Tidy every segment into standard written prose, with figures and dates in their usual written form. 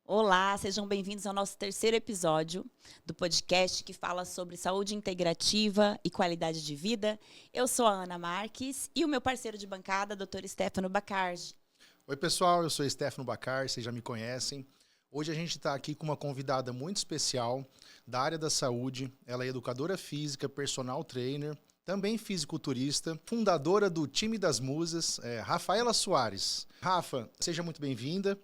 Olá, sejam bem-vindos ao nosso terceiro episódio do podcast que fala sobre saúde integrativa e qualidade de vida. Eu sou a Ana Marques e o meu parceiro de bancada, Dr. Stefano Bacardi. Oi, pessoal, eu sou Stefano Bacar, vocês já me conhecem. Hoje a gente está aqui com uma convidada muito especial da área da saúde. Ela é educadora física, personal trainer, também fisiculturista, fundadora do Time das Musas, Rafaela Soares. Rafa, seja muito bem-vinda.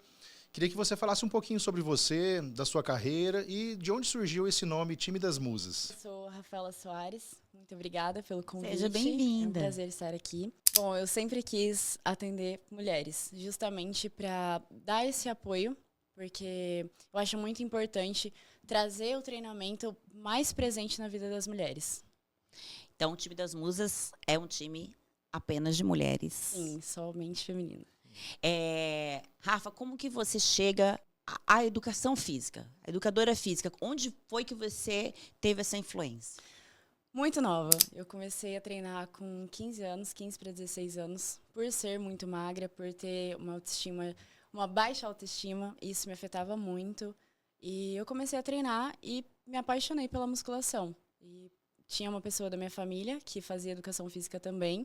Queria que você falasse um pouquinho sobre você, da sua carreira e de onde surgiu esse nome Time das Musas. Eu sou Rafaela Soares, muito obrigada pelo convite. Seja bem-vinda. É um prazer estar aqui. Bom, eu sempre quis atender mulheres, justamente para dar esse apoio, porque eu acho muito importante trazer o treinamento mais presente na vida das mulheres. Então, o Time das Musas é um time apenas de mulheres. Sim, somente feminino. Rafa, como que você chega à educação física, à educadora física? Onde foi que você teve essa influência? Muito nova. Eu comecei a treinar com 15 anos, 15 para 16 anos, por ser muito magra, por ter uma baixa autoestima. Isso me afetava muito. E eu comecei a treinar e me apaixonei pela musculação. E tinha uma pessoa da minha família que fazia educação física também.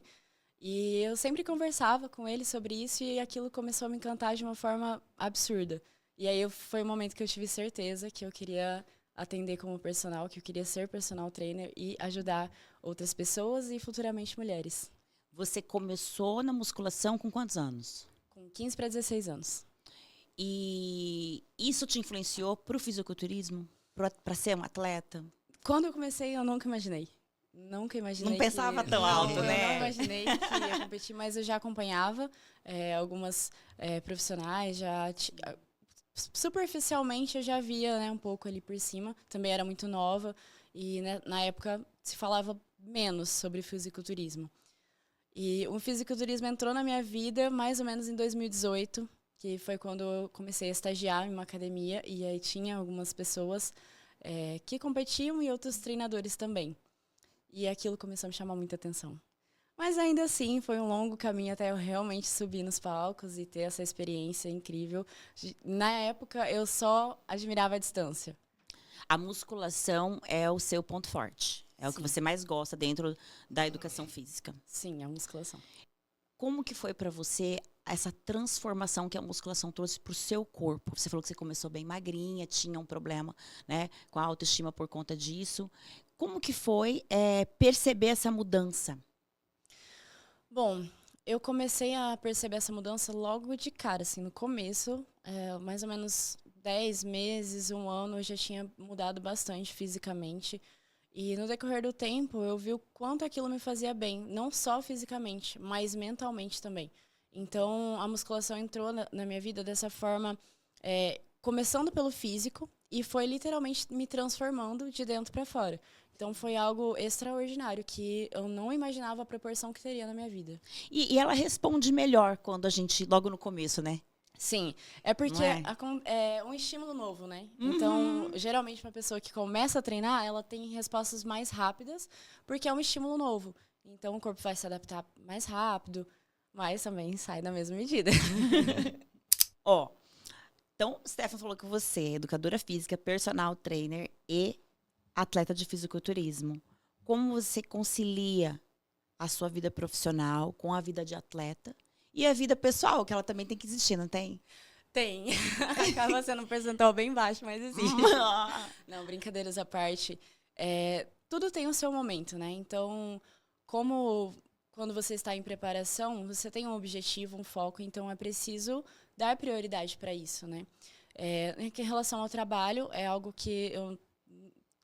E eu sempre conversava com ele sobre isso e aquilo começou a me encantar de uma forma absurda. E aí foi o momento que eu tive certeza que eu queria atender como personal, que eu queria ser personal trainer e ajudar outras pessoas e futuramente mulheres. Você começou na musculação com quantos anos? Com 15 para 16 anos. E isso te influenciou para o fisiculturismo? Para ser um atleta? Quando eu comecei, eu nunca imaginei. Nunca imaginei. Não pensava tão alto, né? Eu não imaginei que ia competir, mas eu já acompanhava algumas profissionais, superficialmente eu já via, né, um pouco ali por cima. Também era muito nova e, né, na época se falava menos sobre fisiculturismo. E o fisiculturismo entrou na minha vida mais ou menos em 2018, que foi quando eu comecei a estagiar em uma academia e aí tinha algumas pessoas que competiam e outros treinadores também. E aquilo começou a me chamar muita atenção. Mas ainda assim, foi um longo caminho até eu realmente subir nos palcos e ter essa experiência incrível. Na época, eu só admirava a distância. A musculação é o seu ponto forte. É Sim. O que você mais gosta dentro da educação física. Sim, a musculação. Como que foi para você essa transformação que a musculação trouxe para o seu corpo? Você falou que você começou bem magrinha, tinha um problema, né, com a autoestima por conta disso. Como que foi perceber essa mudança? Bom, eu comecei a perceber essa mudança logo de cara, assim, no começo, mais ou menos 10 meses, um ano, eu já tinha mudado bastante fisicamente. E no decorrer do tempo, eu vi o quanto aquilo me fazia bem, não só fisicamente, mas mentalmente também. Então, a musculação entrou na minha vida dessa forma, começando pelo físico, e foi literalmente me transformando de dentro para fora. Então, foi algo extraordinário, que eu não imaginava a proporção que teria na minha vida. E ela responde melhor quando a gente, logo no começo, né? Sim, é porque é um estímulo novo, né? Uhum. Então, geralmente, uma pessoa que começa a treinar, ela tem respostas mais rápidas, porque é um estímulo novo. Então, o corpo vai se adaptar mais rápido, mas também sai na mesma medida. Então, Stefano falou que você é educadora física, personal trainer e atleta de fisiculturismo. Como você concilia a sua vida profissional com a vida de atleta e a vida pessoal, que ela também tem que existir, não tem? Tem. Acaba sendo um percentual bem baixo, mas existe. Não, brincadeiras à parte. Tudo tem o seu momento, né? Então, quando você está em preparação, você tem um objetivo, um foco, então é preciso dar prioridade para isso, né? Em relação ao trabalho, é algo que eu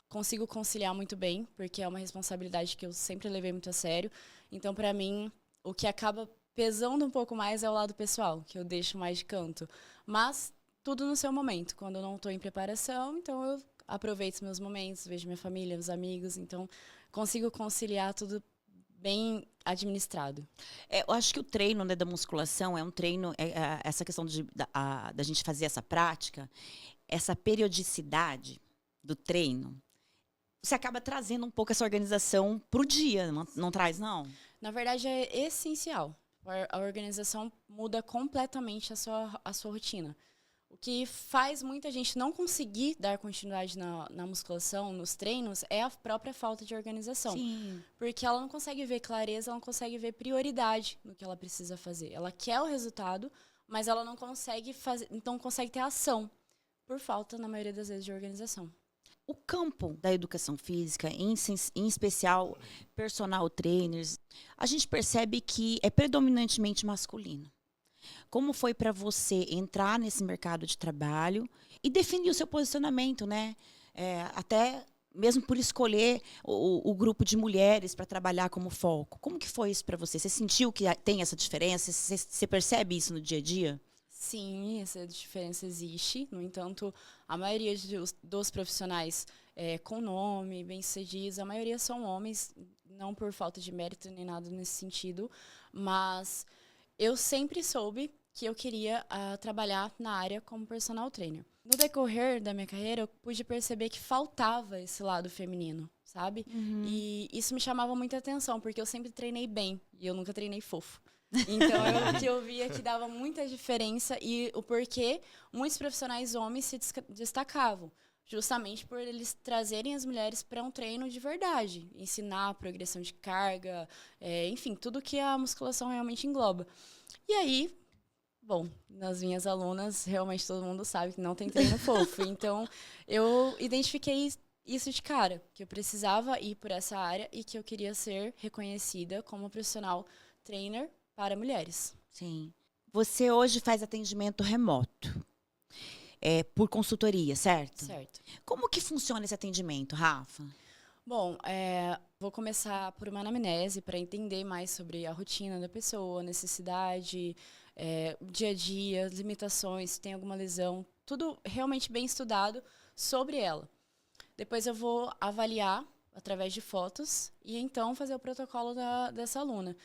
consigo conciliar muito bem, porque é uma responsabilidade que eu sempre levei muito a sério. Então, para mim, o que acaba pesando um pouco mais é o lado pessoal, que eu deixo mais de canto. Mas tudo no seu momento. Quando eu não estou em preparação, então eu aproveito os meus momentos, vejo minha família, os amigos. Então, consigo conciliar tudo bem administrado. Eu acho que o treino, né, da musculação é um treino, essa questão da gente fazer essa prática, essa periodicidade do treino, você acaba trazendo um pouco essa organização para o dia, não traz, não? Na verdade, é essencial. A organização muda completamente a sua rotina. O que faz muita gente não conseguir dar continuidade na musculação, nos treinos, é a própria falta de organização. Sim. Porque ela não consegue ver clareza, ela não consegue ver prioridade no que ela precisa fazer. Ela quer o resultado, mas ela não consegue fazer, não consegue ter ação, por falta, na maioria das vezes, de organização. O campo da educação física, em especial personal trainers, a gente percebe que é predominantemente masculino. Como foi para você entrar nesse mercado de trabalho e definir o seu posicionamento, né? Até mesmo por escolher o grupo de mulheres para trabalhar como foco. Como que foi isso para você? Você sentiu que tem essa diferença? Você percebe isso no dia a dia? Sim, essa diferença existe. No entanto, a maioria dos profissionais com nome, bem-sucedidos, a maioria são homens, não por falta de mérito nem nada nesse sentido, mas eu sempre soube que eu queria trabalhar na área como personal trainer. No decorrer da minha carreira, eu pude perceber que faltava esse lado feminino, sabe? Uhum. E isso me chamava muita atenção, porque eu sempre treinei bem e eu nunca treinei fofo. Então, o que eu via que dava muita diferença e o porquê muitos profissionais homens se destacavam. Justamente por eles trazerem as mulheres para um treino de verdade. Ensinar a progressão de carga, enfim, tudo que a musculação realmente engloba. E aí, bom, nas minhas alunas, realmente todo mundo sabe que não tem treino fofo. Então, eu identifiquei isso de cara, que eu precisava ir por essa área e que eu queria ser reconhecida como profissional trainer para mulheres. Sim. Você hoje faz atendimento remoto, por consultoria, certo? Certo. Como que funciona esse atendimento, Rafa? Bom, vou começar por uma anamnese para entender mais sobre a rotina da pessoa, a necessidade, o dia a dia, as limitações, se tem alguma lesão, tudo realmente bem estudado sobre ela. Depois eu vou avaliar através de fotos e então fazer o protocolo dessa aluna.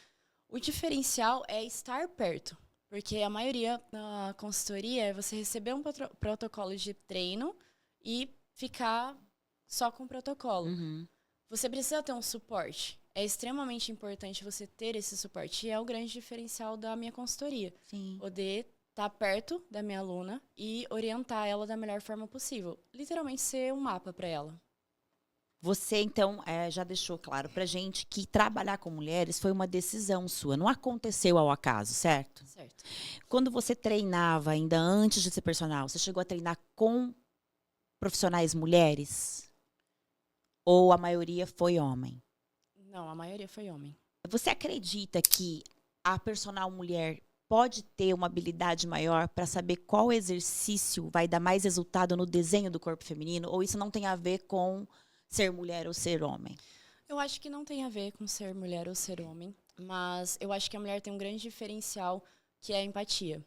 O diferencial é estar perto, porque a maioria na consultoria é você receber um protocolo de treino e ficar só com o protocolo. Uhum. Você precisa ter um suporte. É extremamente importante você ter esse suporte. E é o grande diferencial da minha consultoria. Sim. Poder estar perto da minha aluna e orientar ela da melhor forma possível. Literalmente ser um mapa para ela. Você, então, já deixou claro pra gente que trabalhar com mulheres foi uma decisão sua, não aconteceu ao acaso, certo? Certo. Quando você treinava, ainda antes de ser personal, você chegou a treinar com profissionais mulheres? Ou a maioria foi homem? Não, a maioria foi homem. Você acredita que a personal mulher pode ter uma habilidade maior para saber qual exercício vai dar mais resultado no desenho do corpo feminino? Ou isso não tem a ver com ser mulher ou ser homem? Eu acho que não tem a ver com ser mulher ou ser homem, mas eu acho que a mulher tem um grande diferencial, que é a empatia.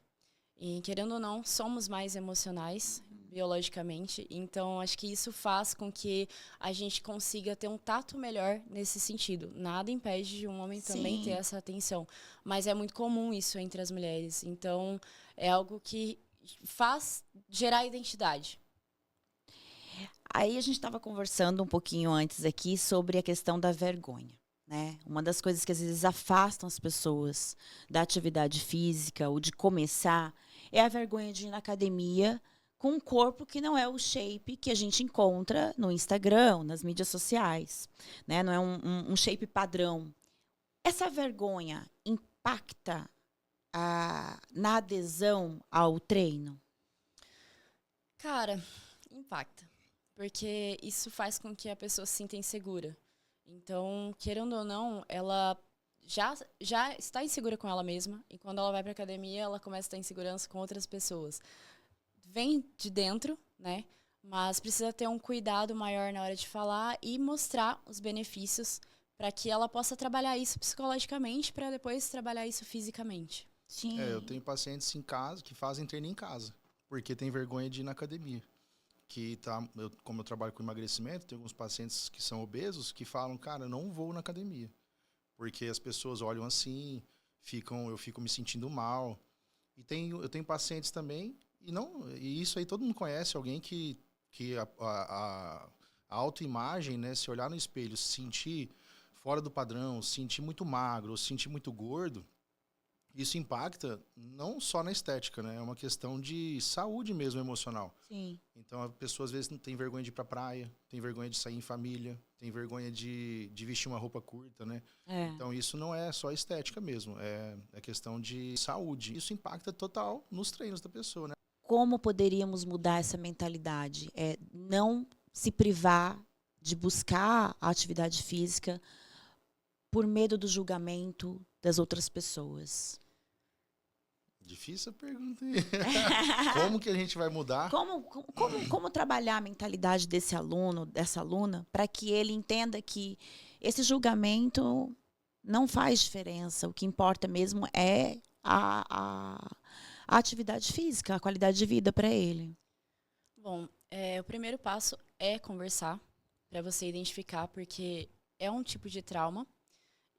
E, querendo ou não, somos mais emocionais, biologicamente, então acho que isso faz com que a gente consiga ter um tato melhor nesse sentido. Nada impede de um homem também ter essa atenção, mas é muito comum isso entre as mulheres, então é algo que faz gerar identidade. Aí a gente estava conversando um pouquinho antes aqui sobre a questão da vergonha, né? Uma das coisas que às vezes afastam as pessoas da atividade física ou de começar é a vergonha de ir na academia com um corpo que não é o shape que a gente encontra no Instagram, nas mídias sociais, né? Não é um shape padrão. Essa vergonha impacta na adesão ao treino? Cara, impacta. Porque isso faz com que a pessoa se sinta insegura. Então, querendo ou não, ela já está insegura com ela mesma. E quando ela vai para a academia, ela começa a ter insegurança com outras pessoas. Vem de dentro, né? Mas precisa ter um cuidado maior na hora de falar e mostrar os benefícios para que ela possa trabalhar isso psicologicamente para depois trabalhar isso fisicamente. Sim. Eu tenho pacientes em casa que fazem treino em casa, porque tem vergonha de ir na academia. Como eu trabalho com emagrecimento, tem alguns pacientes que são obesos que falam, cara, eu não vou na academia, porque as pessoas olham assim, eu fico me sentindo mal. E eu tenho pacientes também, e isso aí todo mundo conhece, alguém que a autoimagem, né, se olhar no espelho, se sentir fora do padrão, se sentir muito magro, ou se sentir muito gordo, Isso impacta não só na estética, né? É uma questão de saúde mesmo emocional. Sim. Então, a pessoa às vezes não tem vergonha de ir pra praia, tem vergonha de sair em família, tem vergonha de vestir uma roupa curta, né? É. Então, isso não é só estética mesmo, é questão de saúde. Isso impacta total nos treinos da pessoa, né? Como poderíamos mudar essa mentalidade? Não se privar de buscar a atividade física por medo do julgamento das outras pessoas. Difícil a pergunta aí. Como que a gente vai mudar? Como trabalhar a mentalidade desse aluno, dessa aluna, para que ele entenda que esse julgamento não faz diferença. O que importa mesmo é a atividade física, a qualidade de vida para ele. Bom, o primeiro passo é conversar, para você identificar, porque é um tipo de trauma.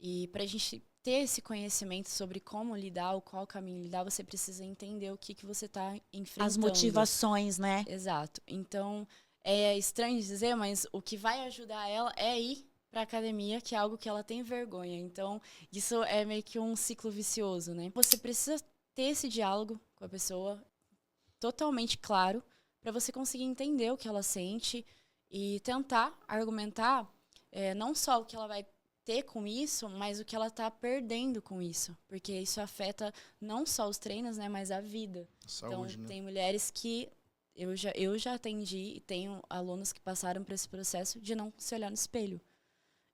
E para a gente ter esse conhecimento sobre como lidar, ou qual caminho lidar, você precisa entender o que você está enfrentando. As motivações, né? Exato. Então, é estranho dizer, mas o que vai ajudar ela é ir para academia, que é algo que ela tem vergonha. Então, isso é meio que um ciclo vicioso, né? Você precisa ter esse diálogo com a pessoa totalmente claro, para você conseguir entender o que ela sente e tentar argumentar não só o que ela vai ter com isso, mas o que ela está perdendo com isso. Porque isso afeta não só os treinos, né, mas a vida. Saúde, então, né? tem mulheres que eu já atendi e tenho alunos que passaram por esse processo de não se olhar no espelho.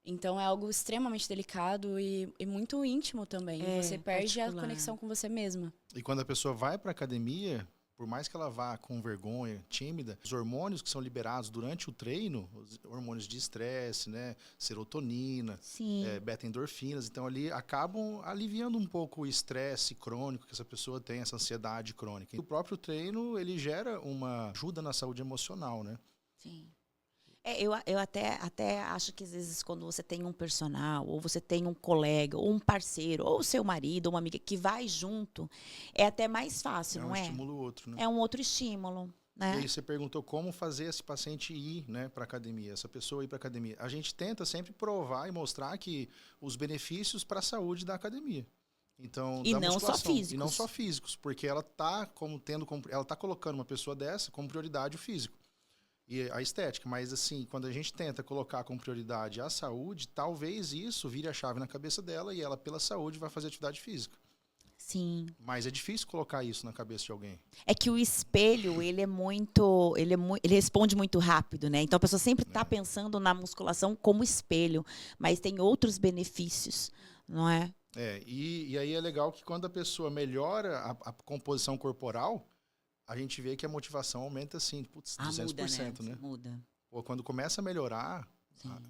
Então, é algo extremamente delicado e muito íntimo também. Você perde particular. a conexão com você mesma. E quando a pessoa vai para academia, por mais que ela vá com vergonha, tímida, os hormônios que são liberados durante o treino, os hormônios de estresse, né, serotonina, beta-endorfinas, então ali acabam aliviando um pouco o estresse crônico que essa pessoa tem, essa ansiedade crônica. E o próprio treino, ele gera uma ajuda na saúde emocional, né? Sim. Eu até acho que às vezes quando você tem um personal, ou você tem um colega, ou um parceiro, ou seu marido, ou uma amiga que vai junto, é até mais fácil, não é? Um estímulo outro, né? É um outro estímulo, né? E aí você perguntou como fazer esse paciente ir, né, para academia, essa pessoa ir para academia. A gente tenta sempre provar e mostrar que os benefícios para a saúde da academia. Então, E da não só musculação. físicos. E não só físicos, porque ela tá ela tá colocando uma pessoa dessa como prioridade o físico e a estética, mas assim, quando a gente tenta colocar como prioridade a saúde, talvez isso vire a chave na cabeça dela e ela pela saúde vai fazer atividade física. Sim. Mas é difícil colocar isso na cabeça de alguém. É que o espelho, ele responde muito rápido, né? Então a pessoa sempre está pensando na musculação como espelho, mas tem outros benefícios, não é? E aí é legal que quando a pessoa melhora a composição corporal, a gente vê que a motivação aumenta assim, 200%, muda, né? Muda. Pô, quando começa a melhorar,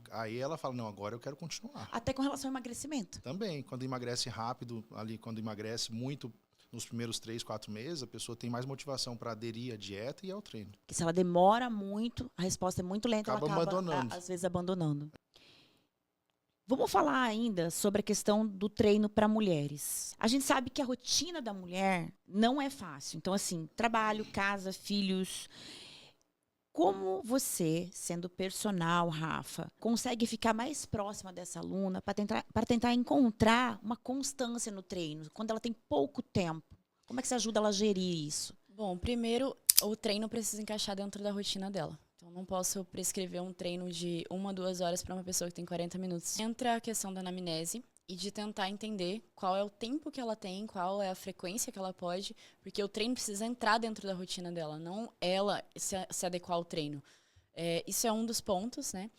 aí ela fala, não, agora eu quero continuar. Até com relação ao emagrecimento. Também, quando emagrece rápido, ali quando emagrece muito nos primeiros 3, 4 meses, a pessoa tem mais motivação para aderir à dieta e ao treino. Porque se ela demora muito, a resposta é muito lenta, Acaba ela acaba, abandonando. às vezes, abandonando. Vamos falar ainda sobre a questão do treino para mulheres. A gente sabe que a rotina da mulher não é fácil. Então, assim, trabalho, casa, filhos. Como você, sendo personal, Rafa, consegue ficar mais próxima dessa aluna para tentar encontrar uma constância no treino, quando ela tem pouco tempo? Como é que você ajuda ela a gerir isso? Bom, primeiro, o treino precisa encaixar dentro da rotina dela. Então, não posso prescrever um treino de 1 a 2 horas para uma pessoa que tem 40 minutos. Entra a questão da anamnese e de tentar entender qual é o tempo que ela tem, qual é a frequência que ela pode, porque o treino precisa entrar dentro da rotina dela, não ela se adequar ao treino. Isso é um dos pontos, né?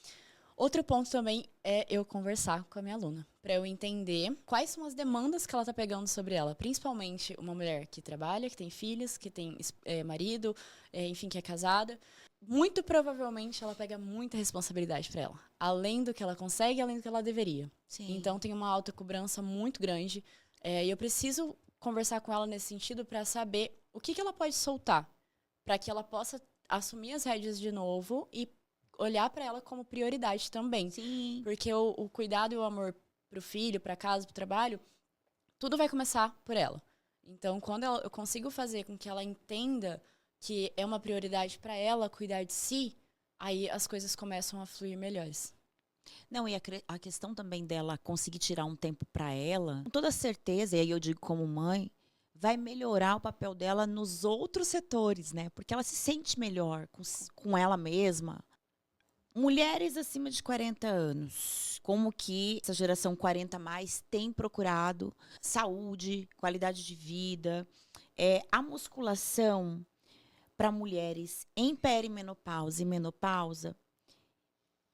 Outro ponto também é eu conversar com a minha aluna, para eu entender quais são as demandas que ela está pegando sobre ela, principalmente uma mulher que trabalha, que tem filhos, que tem marido, enfim, que é casada. Muito provavelmente ela pega muita responsabilidade para ela, além do que ela consegue, além do que ela deveria. Sim. Então tem uma autocobrança muito grande e eu preciso conversar com ela nesse sentido para saber o que ela pode soltar, para que ela possa assumir as rédeas de novo e olhar para ela como prioridade também. Sim. Porque o cuidado e o amor pro filho, pra casa, pro trabalho, tudo vai começar por ela. Então, quando eu consigo fazer com que ela entenda que é uma prioridade para ela cuidar de si, aí as coisas começam a fluir melhores. Não, e a questão também dela conseguir tirar um tempo para ela, com toda certeza, e aí eu digo como mãe, vai melhorar o papel dela nos outros setores, né? Porque ela se sente melhor com ela mesma. Mulheres acima de 40 anos, como que essa geração 40 mais tem procurado saúde, qualidade de vida, a musculação para mulheres em perimenopausa e menopausa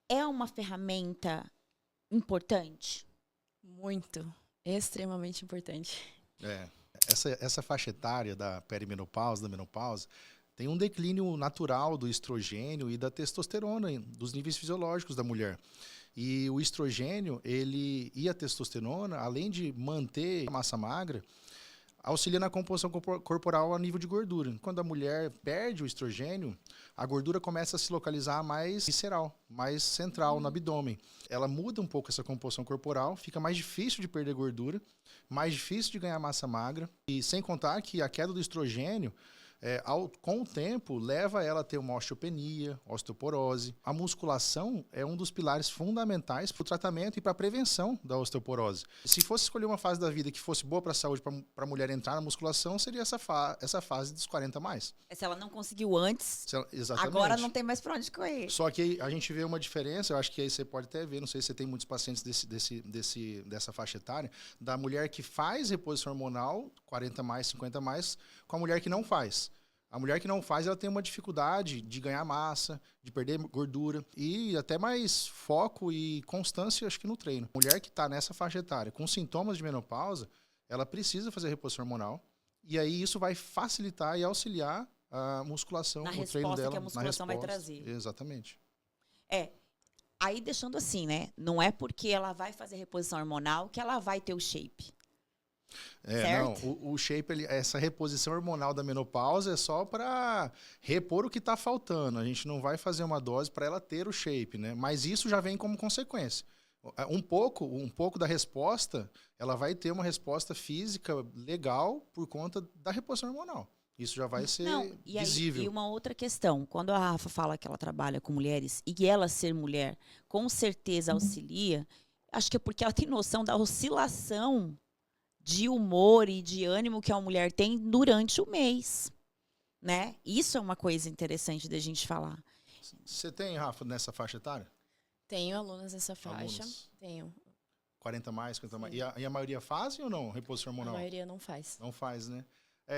é uma ferramenta importante? Muito. Extremamente importante. É. Essa faixa etária da perimenopausa, da menopausa, tem um declínio natural do estrogênio e da testosterona, dos níveis fisiológicos da mulher. E o estrogênio, ele e a testosterona, além de manter a massa magra, auxilia na composição corporal a nível de gordura. Quando a mulher perde o estrogênio, a gordura começa a se localizar mais visceral, mais central no abdômen. Ela muda um pouco essa composição corporal, fica mais difícil de perder gordura, mais difícil de ganhar massa magra. E sem contar que a queda do estrogênio, com o tempo, leva ela a ter uma osteopenia, osteoporose. A musculação é um dos pilares fundamentais para o tratamento e para a prevenção da osteoporose. Se fosse escolher uma fase da vida que fosse boa para a saúde, para a mulher entrar na musculação, seria essa fase dos 40 mais. Se ela não conseguiu antes, Exatamente. Agora não tem mais para onde correr. Só que a gente vê uma diferença, eu acho que aí você pode até ver, não sei se você tem muitos pacientes dessa faixa etária, da mulher que faz reposição hormonal, 40 mais, 50 mais, com a mulher que não faz. A mulher que não faz, ela tem uma dificuldade de ganhar massa, de perder gordura e até mais foco e constância, acho que no treino. A mulher que está nessa faixa etária com sintomas de menopausa, ela precisa fazer reposição hormonal e aí isso vai facilitar e auxiliar a musculação, o treino dela. Que a musculação vai trazer. Exatamente. Aí deixando assim, né? Não é porque ela vai fazer reposição hormonal que ela vai ter o shape. Não, o shape, essa reposição hormonal da menopausa é só para repor o que está faltando. A gente não vai fazer uma dose para ela ter o shape, né? Mas isso já vem como consequência. Um pouco da resposta, ela vai ter uma resposta física legal por conta da reposição hormonal. Isso já vai ser visível. E uma outra questão, quando a Rafa fala que ela trabalha com mulheres e ela ser mulher, com certeza auxilia, acho que é porque ela tem noção da oscilação de humor e de ânimo que a mulher tem durante o mês, né? Isso é uma coisa interessante da gente falar. Você tem, Rafa, nessa faixa etária? Tenho alunas nessa faixa. Alunas. Tenho. 40 mais, 50 mais. E a maioria faz ou não, reposição hormonal? A maioria não faz. Não faz, né?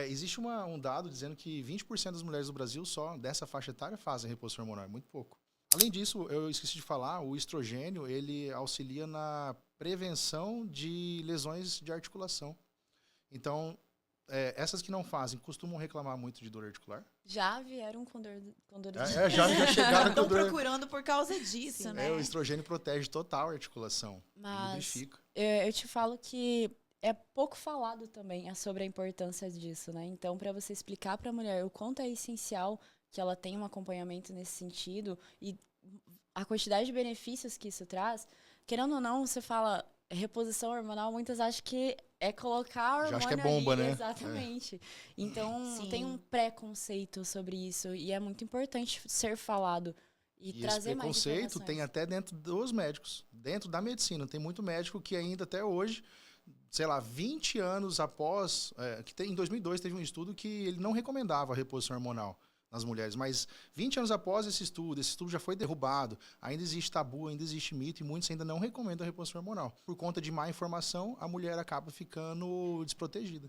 Existe um dado dizendo que 20% das mulheres do Brasil só dessa faixa etária fazem reposição hormonal, é muito pouco. Além disso, eu esqueci de falar, o estrogênio, ele auxilia na prevenção de lesões de articulação. Então, essas que não fazem, costumam reclamar muito de dor articular? Já vieram com dor de já chegaram com dor. Estão procurando por causa disso, Sim, né? O estrogênio protege total a articulação. Mas eu te falo que é pouco falado também sobre a importância disso, né? Então, para você explicar para a mulher o quanto é essencial que ela tenha um acompanhamento nesse sentido e a quantidade de benefícios que isso traz, querendo ou não, você fala reposição hormonal, muitas acham que é colocar hormônio já acho que é bomba, ali, né? Exatamente. Então, Sim. tem um preconceito sobre isso e é muito importante ser falado e trazer mais informações. Esse preconceito tem até dentro dos médicos, dentro da medicina. Tem muito médico que ainda até hoje, sei lá, 20 anos após, em 2002 teve um estudo que ele não recomendava a reposição hormonal nas mulheres, mas 20 anos após esse estudo já foi derrubado, ainda existe tabu, ainda existe mito e muitos ainda não recomendam a reposição hormonal. Por conta de má informação, a mulher acaba ficando desprotegida.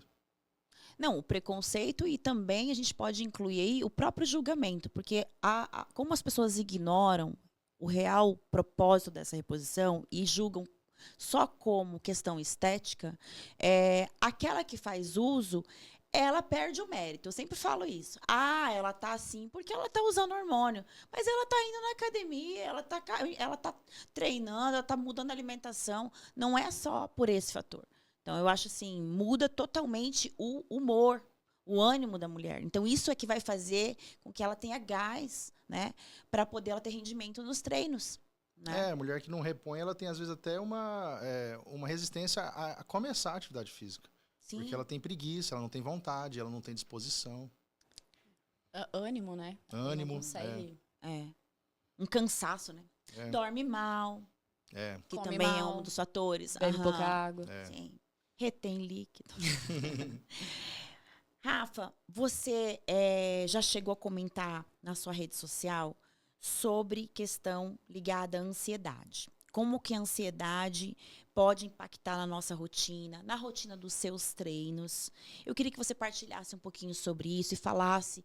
Não, o preconceito e também a gente pode incluir aí o próprio julgamento, porque como as pessoas ignoram o real propósito dessa reposição e julgam só como questão estética, aquela que faz uso, ela perde o mérito. Eu sempre falo isso. Ela tá assim porque ela tá usando hormônio. Mas ela tá indo na academia, ela tá treinando, ela tá mudando a alimentação. Não é só por esse fator. Então, eu acho assim, muda totalmente o humor, o ânimo da mulher. Então, isso é que vai fazer com que ela tenha gás, né? Para poder ela ter rendimento nos treinos. Né? A mulher que não repõe, ela tem às vezes até uma resistência a começar a atividade física. Sim. Porque ela tem preguiça, ela não tem vontade, ela não tem disposição. Ânimo, né? Ânimo. Não consegue. Um cansaço, né? Dorme mal. que Come também é mal, um dos fatores. bebe pouca água. Sim. Retém líquido. Rafa, você já chegou a comentar na sua rede social sobre questão ligada à ansiedade. Como que a ansiedade pode impactar na nossa rotina, na rotina dos seus treinos. Eu queria que você partilhasse um pouquinho sobre isso e falasse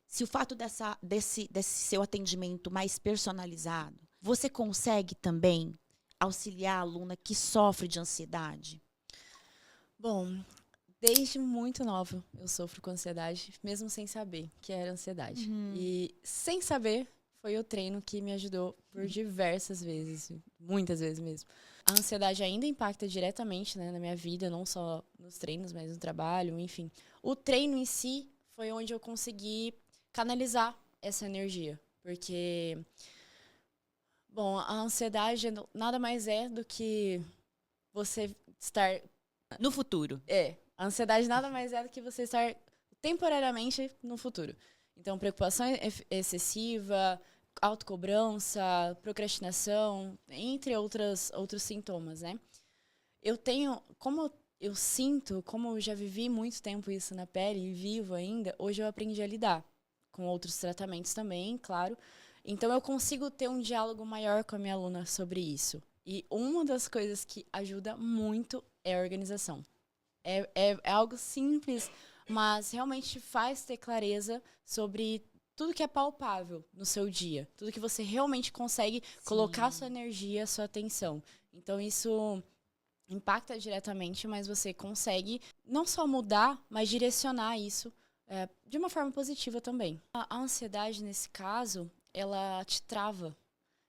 se o fato desse seu atendimento mais personalizado, você consegue também auxiliar a aluna que sofre de ansiedade? Bom, desde muito nova eu sofro com ansiedade, mesmo sem saber que era ansiedade. E sem saber, foi o treino que me ajudou por diversas vezes, muitas vezes mesmo. A ansiedade ainda impacta diretamente, né, na minha vida, não só nos treinos, mas no trabalho, enfim. O treino em si foi onde eu consegui canalizar essa energia, porque, bom, a ansiedade nada mais é do que você estar... No futuro. A ansiedade nada mais é do que você estar temporariamente no futuro. Então, preocupação excessiva, autocobrança, procrastinação, entre outros sintomas, né? Como eu sinto, como eu já vivi muito tempo isso na pele e vivo ainda, hoje eu aprendi a lidar com outros tratamentos também, claro. Então, eu consigo ter um diálogo maior com a minha aluna sobre isso. E uma das coisas que ajuda muito é a organização. É algo simples, mas realmente faz ter clareza sobre tudo que é palpável no seu dia. Tudo que você realmente consegue colocar sua energia, sua atenção. Então, isso impacta diretamente, mas você consegue não só mudar, mas direcionar isso de uma forma positiva também. A ansiedade, nesse caso, ela te trava.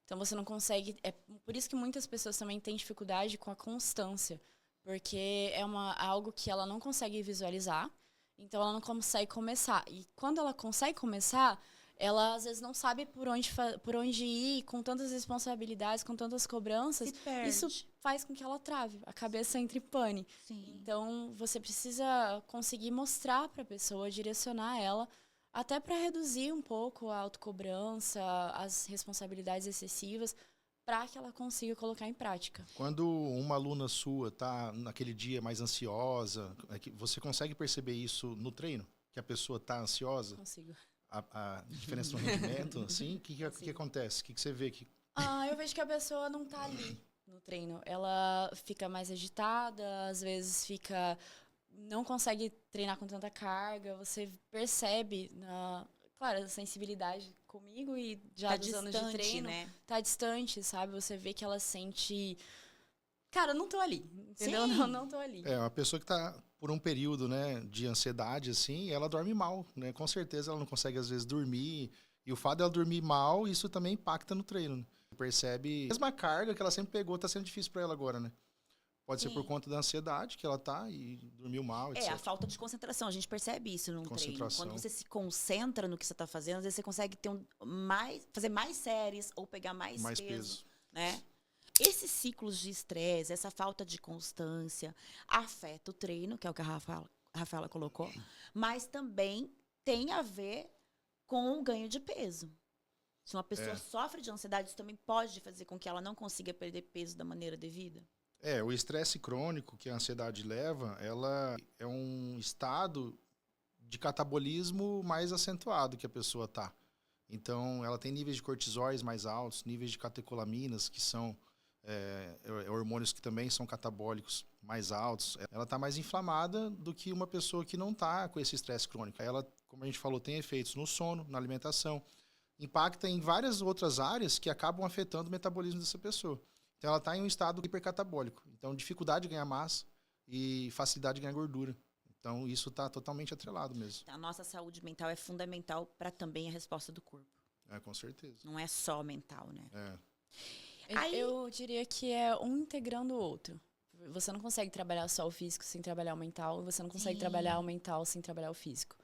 Então, você não consegue... É por isso que muitas pessoas também têm dificuldade com a constância. Porque é algo que ela não consegue visualizar, então ela não consegue começar. E quando ela consegue começar, ela às vezes não sabe por onde ir, com tantas responsabilidades, com tantas cobranças. Isso faz com que ela trave, a cabeça entre em pane. Sim. Então, você precisa conseguir mostrar para a pessoa, direcionar ela, até para reduzir um pouco a autocobrança, as responsabilidades excessivas, para que ela consiga colocar em prática. Quando uma aluna sua está naquele dia mais ansiosa, você consegue perceber isso no treino? Que a pessoa está ansiosa? Consigo. A diferença no rendimento, assim? O que acontece? O que você vê? Eu vejo que a pessoa não está ali no treino. Ela fica mais agitada, às vezes não consegue treinar com tanta carga. Você percebe, claro, a sensibilidade comigo e já Tá dos distante, anos de treino, né? Tá distante, sabe? Você vê que ela sente... Cara, eu não tô ali, entendeu? Sim. Não tô ali. Uma pessoa que tá por um período, né, de ansiedade, assim, ela dorme mal, né? Com certeza ela não consegue, às vezes, dormir. E o fato dela dormir mal, isso também impacta no treino, né? Percebe a mesma carga que ela sempre pegou, tá sendo difícil para ela agora, né? Pode ser por conta da ansiedade que ela tá e dormiu mal, etc. A falta de concentração. A gente percebe isso no treino. Quando você se concentra no que você está fazendo, às vezes você consegue fazer mais séries ou pegar mais peso, né? Esses ciclos de estresse, essa falta de constância, afeta o treino, que é o que a Rafaela colocou, mas também tem a ver com o ganho de peso. Se uma pessoa sofre de ansiedade, isso também pode fazer com que ela não consiga perder peso da maneira devida? O estresse crônico que a ansiedade leva, ela é um estado de catabolismo mais acentuado que a pessoa tá. Então, ela tem níveis de cortisóis mais altos, níveis de catecolaminas, que são hormônios que também são catabólicos mais altos. Ela está mais inflamada do que uma pessoa que não está com esse estresse crônico. Ela, como a gente falou, tem efeitos no sono, na alimentação, impacta em várias outras áreas que acabam afetando o metabolismo dessa pessoa. Então, ela está em um estado hipercatabólico. Então, dificuldade de ganhar massa e facilidade de ganhar gordura. Então, isso está totalmente atrelado mesmo. A nossa saúde mental é fundamental para também a resposta do corpo. Com certeza. Não é só mental, né? Eu diria que é um integrando o outro. Você não consegue trabalhar só o físico sem trabalhar o mental. Você não consegue trabalhar o mental sem trabalhar o físico.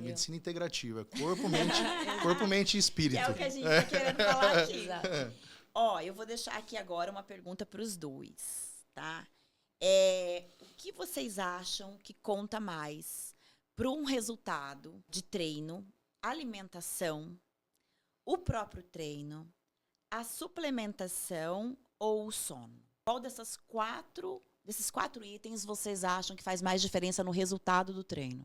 Medicina integrativa. Corpo, mente e espírito. Que é o que a gente está querendo falar aqui. Exato. Eu vou deixar aqui agora uma pergunta para os dois, tá? O que vocês acham que conta mais para um resultado de treino, alimentação, o próprio treino, a suplementação ou o sono? Qual desses quatro itens vocês acham que faz mais diferença no resultado do treino?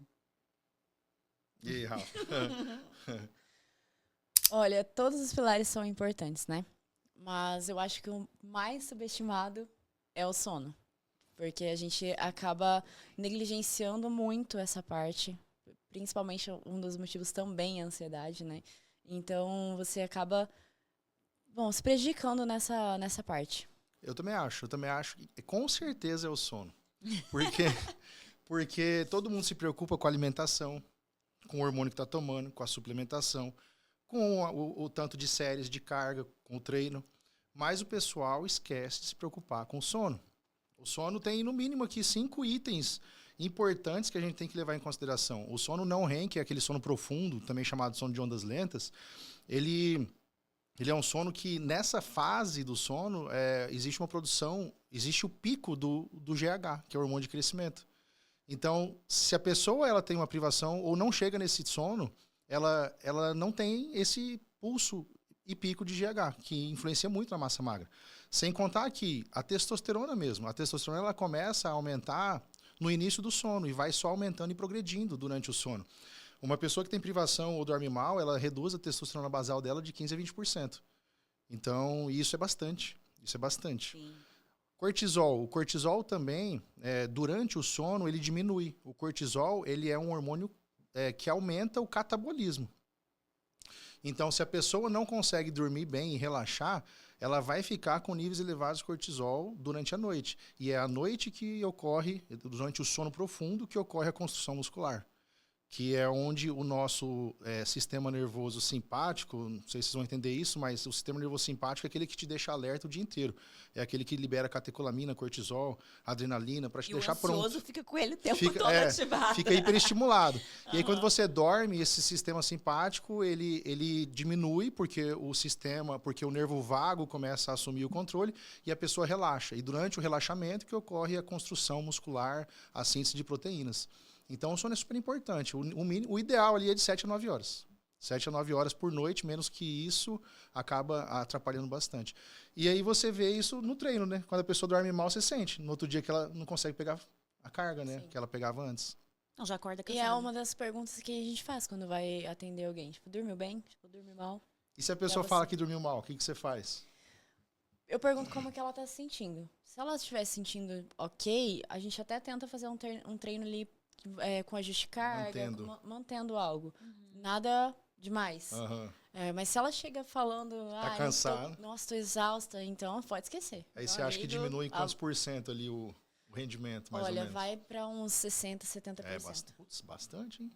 E aí, Rafa? Olha, todos os pilares são importantes, né? Mas eu acho que o mais subestimado é o sono. Porque a gente acaba negligenciando muito essa parte. Principalmente, um dos motivos também é a ansiedade, né? Então, você acaba, se prejudicando nessa parte. Eu também acho que com certeza é o sono. Porque todo mundo se preocupa com a alimentação, com o hormônio que está tomando, com a suplementação, com o tanto de séries de carga, com o treino. Mas o pessoal esquece de se preocupar com o sono. O sono tem, no mínimo, aqui 5 itens importantes que a gente tem que levar em consideração. O sono não REM, que é aquele sono profundo, também chamado sono de ondas lentas, ele é um sono que, nessa fase do sono, existe uma produção, existe o pico do GH, que é o hormônio de crescimento. Então, se a pessoa ela tem uma privação ou não chega nesse sono, ela não tem esse pulso e pico de GH, que influencia muito na massa magra. Sem contar que a testosterona mesmo, ela começa a aumentar no início do sono e vai só aumentando e progredindo durante o sono. Uma pessoa que tem privação ou dorme mal, ela reduz a testosterona basal dela de 15% a 20%. Então, isso é bastante. Sim. O cortisol também, durante o sono, ele diminui. O cortisol, ele é um hormônio que aumenta o catabolismo. Então, se a pessoa não consegue dormir bem e relaxar, ela vai ficar com níveis elevados de cortisol durante a noite. E é à noite que ocorre, durante o sono profundo, que ocorre a construção muscular. Que é onde o nosso sistema nervoso simpático, não sei se vocês vão entender isso, mas o sistema nervoso simpático é aquele que te deixa alerta o dia inteiro. É aquele que libera catecolamina, cortisol, adrenalina, para te deixar pronto. O ansioso fica com ele o tempo todo ativado. Fica hiperestimulado. E aí, quando você dorme, esse sistema simpático, ele diminui, porque o nervo vago começa a assumir o controle e a pessoa relaxa. E durante o relaxamento que ocorre a construção muscular, a síntese de proteínas. Então, o sono é super importante. O ideal ali é de 7 a 9 horas. 7 a 9 horas por noite, menos que isso, acaba atrapalhando bastante. E aí você vê isso no treino, né? Quando a pessoa dorme mal, você sente. No outro dia que ela não consegue pegar a carga, né? Sim. Que ela pegava antes. Não, já acorda cansada. E é uma das perguntas que a gente faz quando vai atender alguém. Tipo, dormiu bem? Tipo, dormiu mal? E se a pessoa fala que dormiu mal, o que você faz? Eu pergunto como que ela tá se sentindo. Se ela estiver se sentindo ok, a gente até tenta fazer um treino ali com ajuste de carga, mantendo algo. Uhum. Nada demais. Uhum. Mas se ela chega falando... Tá cansada. Nossa, tô exausta, então pode esquecer. Aí você acha que diminui em quantos por cento ali o rendimento, mais ou menos? Olha, vai para uns 60%, 70%. Bastante, hein?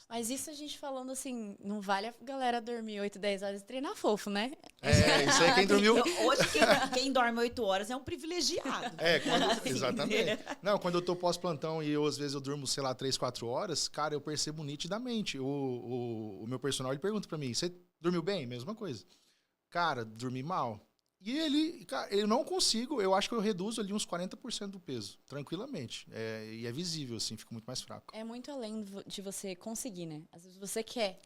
Mas isso a gente falando assim, não vale a galera dormir 8, 10 horas e treinar fofo, né? Isso aí quem dormiu... Hoje quem dorme 8 horas é um privilegiado. Exatamente. Não, quando eu tô pós-plantão e às vezes eu durmo, 3, 4 horas, cara, eu percebo nitidamente. O meu personal, ele pergunta pra mim, você dormiu bem? Mesma coisa. Cara, dormi mal. E eu não consigo, eu acho que eu reduzo ali uns 40% do peso, tranquilamente. E é visível, assim, fico muito mais fraco. É muito além de você conseguir, né? Às vezes você quer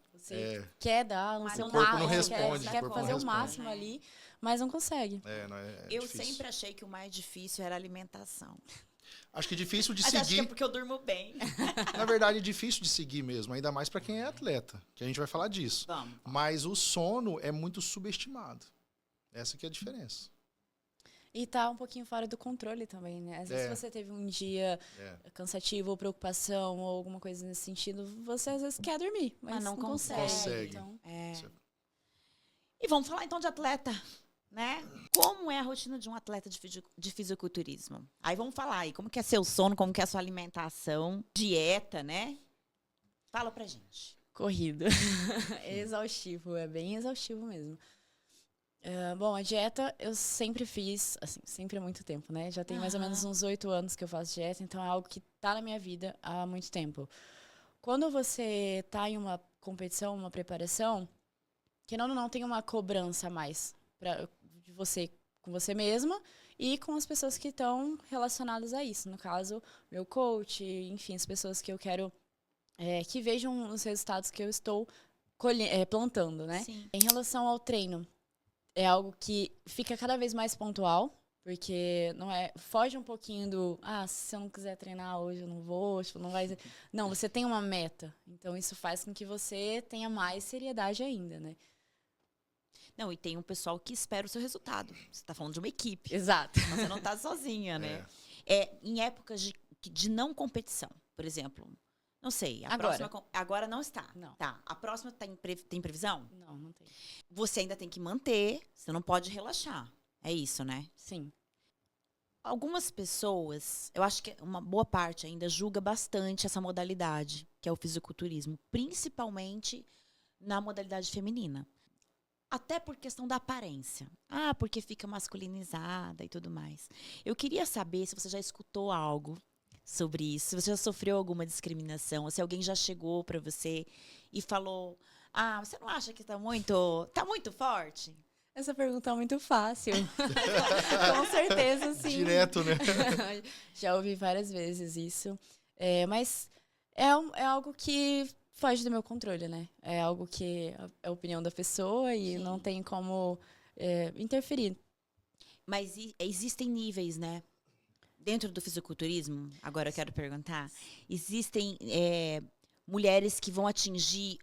quer dar no seu máximo. O corpo não responde. Quer fazer o máximo ali, mas não consegue. Eu sempre achei que o mais difícil era a alimentação. Acho que é difícil de seguir. Acho que é porque eu durmo bem. Na verdade, é difícil de seguir mesmo, ainda mais para quem é atleta, que a gente vai falar disso. Vamos. Mas o sono é muito subestimado. Essa que é a diferença. E tá um pouquinho fora do controle também, né? Às vezes você teve um dia cansativo ou preocupação ou alguma coisa nesse sentido, você às vezes quer dormir, mas não consegue. Então, E vamos falar então de atleta, né? Como é a rotina de um atleta de fisiculturismo? Aí vamos falar aí, como que é seu sono, como que é a sua alimentação, dieta, né? Fala pra gente. Corrido. É exaustivo, é bem exaustivo mesmo. Bom, a dieta eu sempre fiz, assim, sempre há muito tempo, né? Já tem mais ou menos uns 8 anos que eu faço dieta, então é algo que tá na minha vida há muito tempo. Quando você tá em uma competição, uma preparação, que não tem uma cobrança a mais de você com você mesma e com as pessoas que estão relacionadas a isso. No caso, meu coach, enfim, as pessoas que eu quero que vejam os resultados que eu estou plantando, né? Sim. Em relação ao treino, é algo que fica cada vez mais pontual, porque não é, foge um pouquinho do, se eu não quiser treinar hoje eu não vou, tipo, não vai. Não, você tem uma meta. Então isso faz com que você tenha mais seriedade ainda, né? Não, e tem um pessoal que espera o seu resultado. Você está falando de uma equipe. Exato. Então, você não está sozinha, né? Em épocas de não competição, por exemplo. Não sei. Agora não está. Não. Tá. A próxima tem previsão? Não, não tem. Você ainda tem que manter. Você não pode relaxar. É isso, né? Sim. Algumas pessoas, eu acho que uma boa parte ainda julga bastante essa modalidade, que é o fisiculturismo. Principalmente na modalidade feminina. Até por questão da aparência. Porque fica masculinizada e tudo mais. Eu queria saber se você já escutou algo sobre isso, se você já sofreu alguma discriminação, ou se alguém já chegou para você e falou: você não acha que tá muito forte? Essa pergunta é muito fácil. Com certeza, sim. Direto, né? Já ouvi várias vezes isso. Mas é algo que foge do meu controle, né? É algo que é a opinião da pessoa e não tem como interferir. Mas existem níveis, né? Dentro do fisiculturismo, agora eu quero perguntar, existem mulheres que vão atingir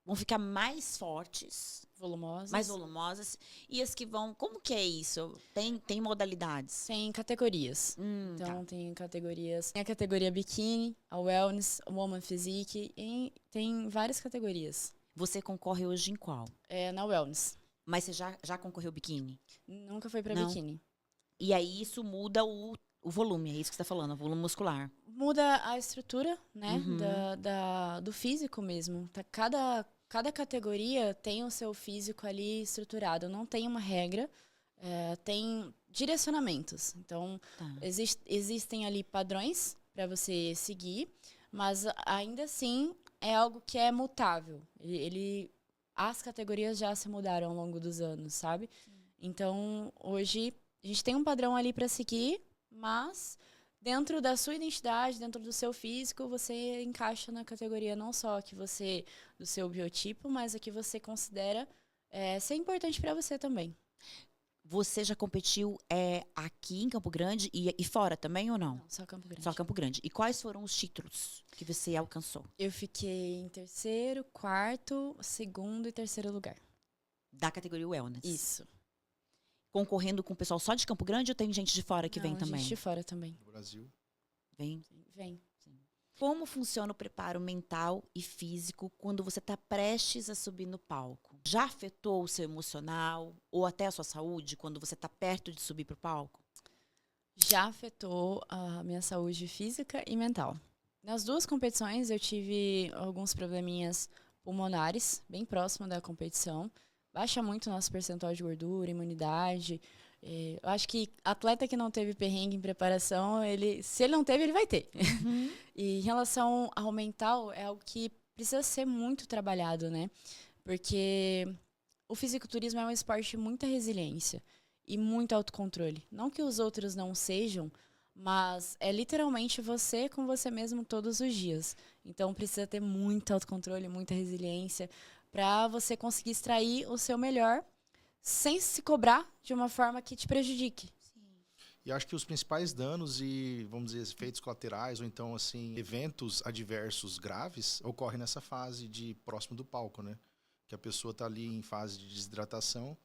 vão ficar mais fortes, mais volumosas, e as que vão, como que é isso? Tem modalidades? Tem categorias. Então, tem categorias. Tem a categoria biquíni, a wellness, a woman physique, e tem várias categorias. Você concorre hoje em qual? Na wellness. Mas você já concorreu biquíni? Nunca foi pra biquíni. E aí isso muda o volume, é isso que você está falando, o volume muscular. Muda a estrutura, né, do físico mesmo. Cada categoria tem o seu físico ali estruturado. Não tem uma regra, tem direcionamentos. Então, existem ali padrões para você seguir, mas ainda assim é algo que é mutável. As categorias já se mudaram ao longo dos anos, sabe? Então, hoje, a gente tem um padrão ali para seguir, mas dentro da sua identidade, dentro do seu físico, você encaixa na categoria não só do seu biotipo, mas a que você considera ser importante para você também. Você já competiu aqui em Campo Grande e fora também ou não? Não, só Campo Grande. Só Campo Grande. E quais foram os títulos que você alcançou? Eu fiquei em 3º, 4º, 2º e 3º lugar. Da categoria Wellness? Isso. Concorrendo com o pessoal só de Campo Grande ou tem gente de fora que vem também? Gente de fora também. No Brasil. Vem? Vem. Sim. Como funciona o preparo mental e físico quando você está prestes a subir no palco? Já afetou o seu emocional ou até a sua saúde quando você está perto de subir para o palco? Já afetou a minha saúde física e mental. Nas 2 competições eu tive alguns probleminhas pulmonares, bem próximo da competição. Baixa muito o nosso percentual de gordura, imunidade. Eu acho que atleta que não teve perrengue em preparação, se ele não teve, ele vai ter. E em relação ao mental, é algo que precisa ser muito trabalhado, né? Porque o fisiculturismo é um esporte de muita resiliência e muito autocontrole. Não que os outros não sejam, mas é literalmente você com você mesmo todos os dias. Então precisa ter muito autocontrole, muita resiliência, para você conseguir extrair o seu melhor sem se cobrar de uma forma que te prejudique. Sim. E acho que os principais danos e, vamos dizer, efeitos colaterais ou então, assim, eventos adversos graves ocorrem nessa fase de próximo do palco, né? Que a pessoa está ali em fase de desidratação,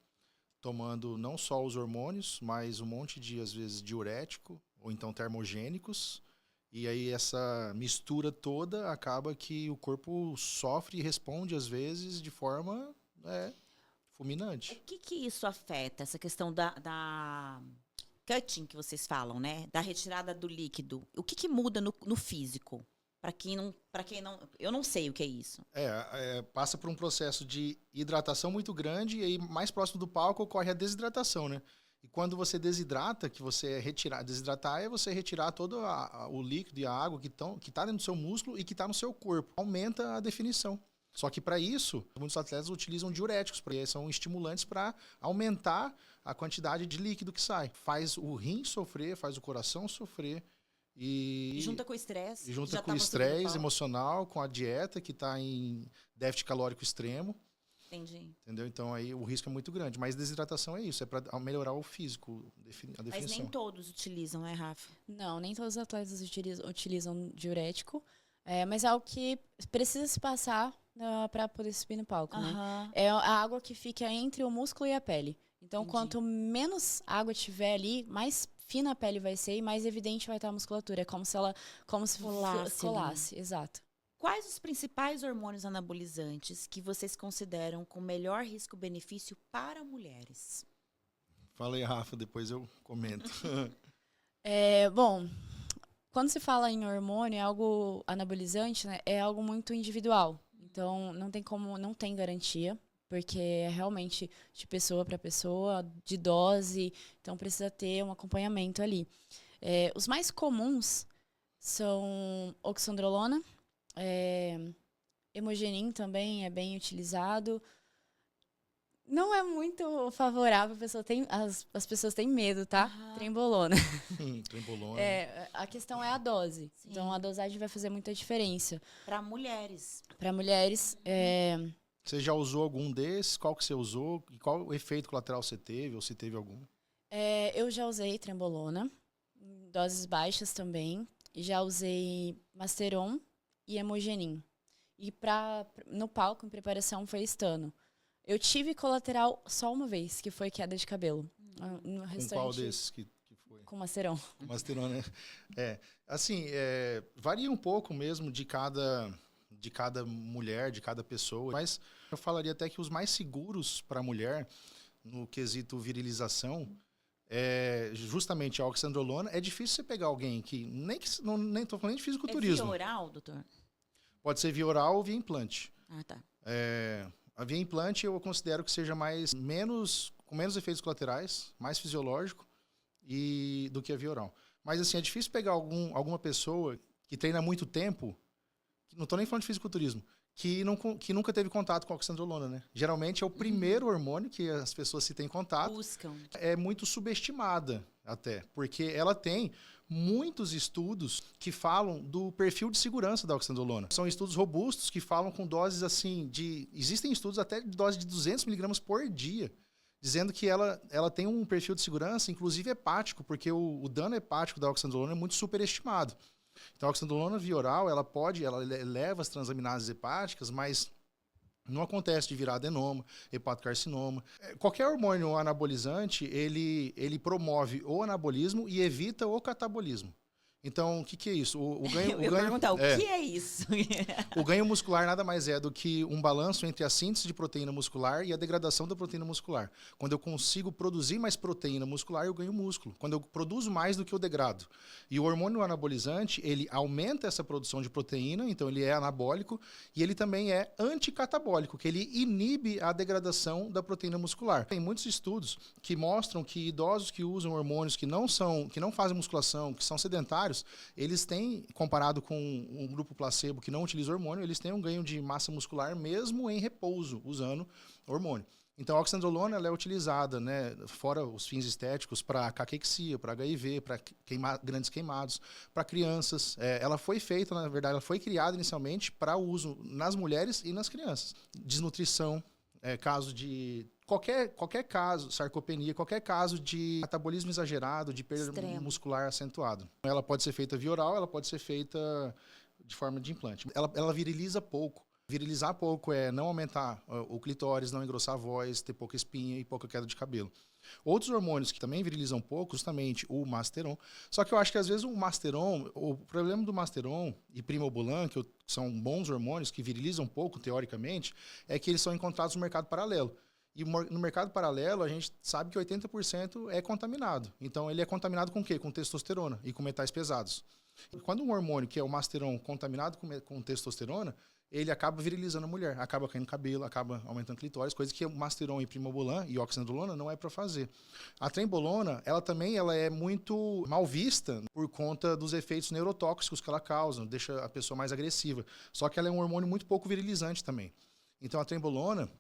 tomando não só os hormônios, mas um monte de, às vezes, diurético ou então termogênicos. E aí essa mistura toda acaba que o corpo sofre e responde, às vezes, de forma fulminante. O que isso afeta, essa questão da cutting que vocês falam, né? Da retirada do líquido. O que muda no físico? Para quem não... Eu não sei o que é isso. Passa por um processo de hidratação muito grande e aí mais próximo do palco ocorre a desidratação, né? E quando você desidrata, desidratar é você retirar todo o líquido e a água que está dentro do seu músculo e que está no seu corpo. Aumenta a definição. Só que para isso, muitos atletas utilizam diuréticos, porque são estimulantes para aumentar a quantidade de líquido que sai. Faz o rim sofrer, faz o coração sofrer. E junta com o estresse. Junta com o estresse emocional, com a dieta que está em déficit calórico extremo. Entendi. Entendeu? Então aí o risco é muito grande. Mas desidratação é isso, é para melhorar o físico, a definição. Mas nem todos utilizam, né, Rafa? Não, nem todos os atletas utilizam diurético, mas é algo que precisa se passar para poder subir no palco, né? É a água que fica entre o músculo e a pele. Então, Entendi. Quanto menos água tiver ali, mais fina a pele vai ser e mais evidente vai estar a musculatura. É como se colasse, exato. Quais os principais hormônios anabolizantes que vocês consideram com melhor risco-benefício para mulheres? Fala aí, Rafa, depois eu comento. Bom, quando se fala em hormônio, é algo anabolizante, né? É algo muito individual. Então, não tem garantia, porque é realmente de pessoa para pessoa, de dose, então precisa ter um acompanhamento ali. Os mais comuns são oxandrolona, hemogenin também é bem utilizado. Não é muito favorável, as pessoas têm medo, tá? Trembolona. Trembolona. A questão é a dose. Sim. Então, a dosagem vai fazer muita diferença. Para mulheres. Para mulheres, Você já usou algum desses? Qual que você usou? E qual o efeito colateral você teve, ou se teve algum? eu já usei trembolona, em doses baixas também. Já usei Masteron e Hemogenin. E no palco, em preparação, foi estano. Eu tive colateral só uma vez, que foi queda de cabelo. No Com qual desses que foi? Com Masteron. Masteron, né? Assim, varia um pouco mesmo de cada mulher, de cada pessoa. Mas eu falaria até que os mais seguros para a mulher, no quesito virilização, justamente a oxandrolona. É difícil você pegar alguém que nem estou falando de fisiculturismo. É via oral, doutor? Pode ser via oral ou via implante. Ah, tá. A via implante eu considero que seja com menos efeitos colaterais, mais fisiológico do que a via oral. Mas assim, é difícil pegar alguma pessoa que treina há muito tempo, não estou nem falando de fisiculturismo, que nunca teve contato com a oxandrolona, né? Geralmente é o primeiro hormônio que as pessoas se têm contato. Buscam. É muito subestimada até, porque ela tem muitos estudos que falam do perfil de segurança da oxandrolona. São estudos robustos que falam com doses assim existem estudos até de dose de 200 miligramas por dia, dizendo que ela tem um perfil de segurança, inclusive hepático, porque o dano hepático da oxandrolona é muito superestimado. Então, a oxandrolona via oral, ela eleva as transaminases hepáticas, mas não acontece de virar adenoma, hepatocarcinoma. Qualquer hormônio anabolizante, ele promove o anabolismo e evita o catabolismo. Então, o que é isso? Eu ia perguntar, o que é isso? O ganho muscular nada mais é do que um balanço entre a síntese de proteína muscular e a degradação da proteína muscular. Quando eu consigo produzir mais proteína muscular, eu ganho músculo. Quando eu produzo mais do que eu degrado. E o hormônio anabolizante, ele aumenta essa produção de proteína, então ele é anabólico, e ele também é anticatabólico, que ele inibe a degradação da proteína muscular. Tem muitos estudos que mostram que idosos que usam hormônios que não fazem musculação, que são sedentários, eles têm, comparado com um grupo placebo que não utiliza hormônio, eles têm um ganho de massa muscular mesmo em repouso, usando hormônio. Então, a oxandrolona ela é utilizada, né, fora os fins estéticos, para caquexia, para HIV, para grandes queimados, para crianças. Ela foi feita, na verdade, ela foi criada inicialmente para uso nas mulheres e nas crianças. Desnutrição, caso de... Qualquer caso, sarcopenia, qualquer caso de metabolismo exagerado, de perda muscular acentuado. Ela pode ser feita via oral, ela pode ser feita de forma de implante. Ela viriliza pouco. Virilizar pouco é não aumentar o clitóris, não engrossar a voz, ter pouca espinha e pouca queda de cabelo. Outros hormônios que também virilizam pouco, justamente o Masteron. Só que eu acho que às vezes o problema do Masteron e Primobolan, que são bons hormônios que virilizam pouco, teoricamente, é que eles são encontrados no mercado paralelo. E no mercado paralelo, a gente sabe que 80% é contaminado. Então, ele é contaminado com o quê? Com testosterona e com metais pesados. Quando um hormônio, que é o Masteron, contaminado com testosterona, ele acaba virilizando a mulher, acaba caindo cabelo, acaba aumentando clitóris, coisa que o Masteron e Primobolan e oxandrolona não é para fazer. A trembolona, ela é muito mal vista por conta dos efeitos neurotóxicos que ela causa, deixa a pessoa mais agressiva. Só que ela é um hormônio muito pouco virilizante também. Então, a trembolona,